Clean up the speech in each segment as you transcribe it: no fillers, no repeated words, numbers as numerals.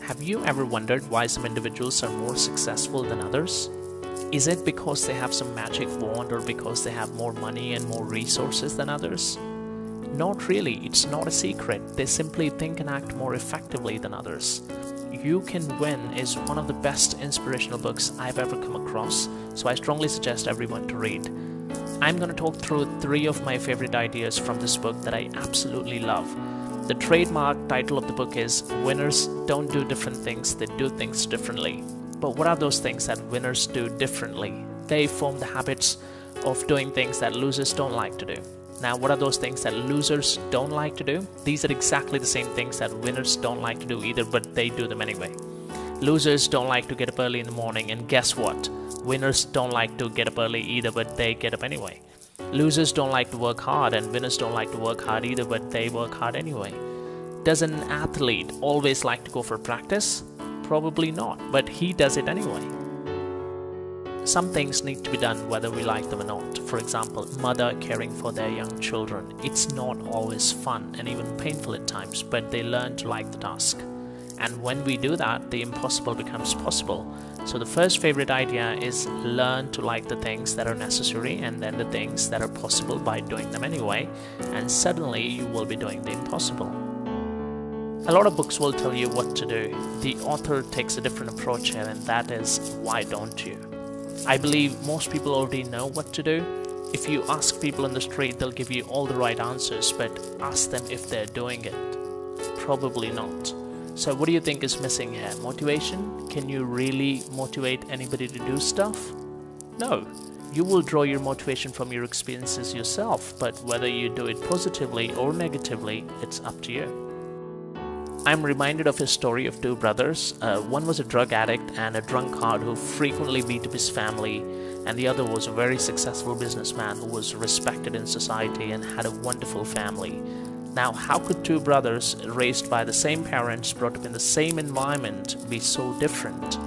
Have you ever wondered why some individuals are more successful than others? Is it because they have some magic wand or because they have more money and more resources than others? Not really, it's not a secret. They simply think and act more effectively than others. You Can Win is one of the best inspirational books I've ever come across, so I strongly suggest everyone to read. I'm going to talk through 3 of my favorite ideas from this book that I absolutely love. The trademark title of the book is Winners Don't Do Different Things, They Do Things Differently. But what are those things that winners do differently? They form the habits of doing things that losers don't like to do. Now, what are those things that losers don't like to do? These are exactly the same things that winners don't like to do either, but they do them anyway. Losers don't like to get up early in the morning, and guess what? Winners don't like to get up early either, but they get up anyway. Losers don't like to work hard, and winners don't like to work hard either, but they work hard anyway. Does an athlete always like to go for practice? Probably not, but he does it anyway. Some things need to be done whether we like them or not. For example, mother caring for their young children. It's not always fun and even painful at times, but they learn to like the task. And when we do that, the impossible becomes possible. So the first favorite idea is learn to like the things that are necessary and then the things that are possible by doing them anyway, and suddenly you will be doing the impossible. A lot of books will tell you what to do. The author takes a different approach here, and that is, why don't you? I believe most people already know what to do. If you ask people on the street, they'll give you all the right answers, but ask them if they're doing it. Probably not. So what do you think is missing here? Motivation? Can you really motivate anybody to do stuff? No. You will draw your motivation from your experiences yourself, but whether you do it positively or negatively, it's up to you. I'm reminded of a story of 2 brothers. One was a drug addict and a drunkard who frequently beat up his family, and the other was a very successful businessman who was respected in society and had a wonderful family. Now, how could 2 brothers raised by the same parents, brought up in the same environment, be so different?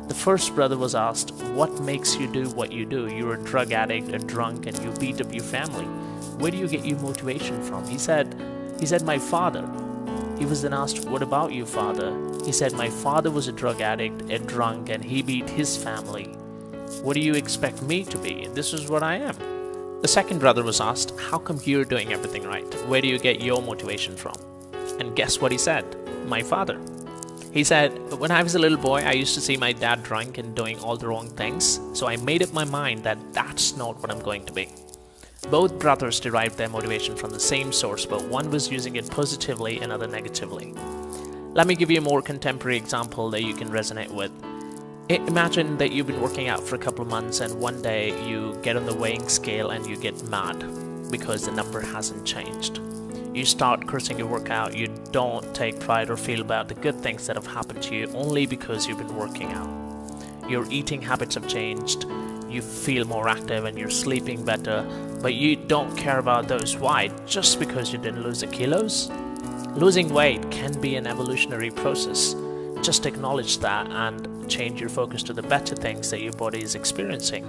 The first brother was asked, what makes you do what you do? You're a drug addict, a drunk, and you beat up your family. Where do you get your motivation from? He said, my father. He was then asked, what about your father? He said, my father was a drug addict, a drunk, and he beat his family. What do you expect me to be? This is what I am. The second brother was asked, how come you're doing everything right? Where do you get your motivation from? And guess what he said? My father. He said, when I was a little boy, I used to see my dad drunk and doing all the wrong things, so I made up my mind that that's not what I'm going to be. Both brothers derived their motivation from the same source, but one was using it positively and other negatively. Let me give you a more contemporary example that you can resonate with. Imagine that you've been working out for a couple of months and one day you get on the weighing scale and you get mad because the number hasn't changed. You start cursing your workout, you don't take pride or feel about the good things that have happened to you only because you've been working out. Your eating habits have changed, you feel more active and you're sleeping better, but you don't care about those. Why? Just because you didn't lose the kilos? Losing weight can be an evolutionary process. Just acknowledge that and change your focus to the better things that your body is experiencing.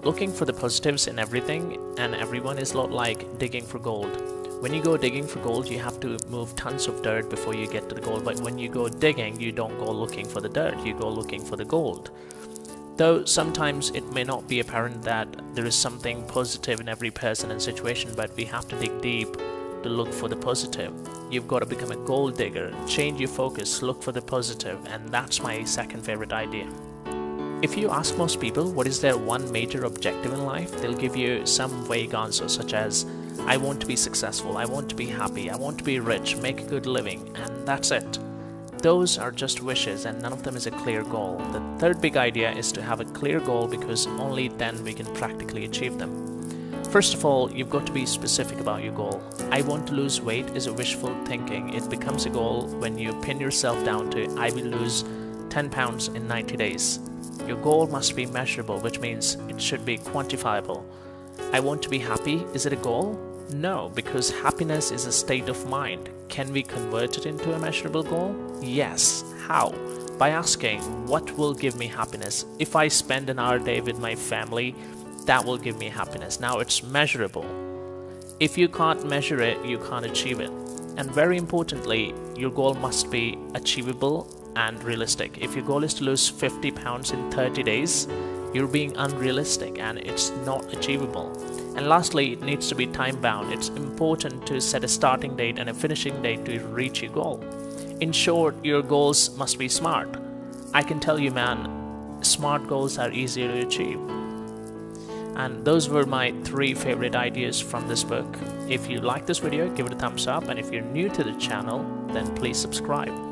Looking for the positives in everything and everyone is a lot like digging for gold. When you go digging for gold, you have to move tons of dirt before you get to the gold, but when you go digging, you don't go looking for the dirt, you go looking for the gold. Though sometimes it may not be apparent that there is something positive in every person and situation, but we have to dig deep to look for the positive. You've got to become a gold digger, change your focus, look for the positive, and that's my second favorite idea. If you ask most people what is their one major objective in life, they'll give you some vague answer such as, I want to be successful, I want to be happy, I want to be rich, make a good living, and that's it. Those are just wishes and none of them is a clear goal. The third big idea is to have a clear goal because only then we can practically achieve them. First of all, you've got to be specific about your goal. I want to lose weight is a wishful thinking. It becomes a goal when you pin yourself down to I will lose 10 pounds in 90 days. Your goal must be measurable, which means it should be quantifiable. I want to be happy. Is it a goal? No, because happiness is a state of mind. Can we convert it into a measurable goal? Yes. How? By asking, what will give me happiness? If I spend an hour a day with my family, that will give me happiness. Now it's measurable. If you can't measure it, you can't achieve it. And very importantly, your goal must be achievable and realistic. If your goal is to lose 50 pounds in 30 days, you're being unrealistic and it's not achievable. And lastly, it needs to be time bound. It's important to set a starting date and a finishing date to reach your goal. In short, your goals must be smart. I can tell you, man, smart goals are easier to achieve. And those were my 3 favorite ideas from this book. If you like this video, give it a thumbs up, and if you're new to the channel, then please subscribe.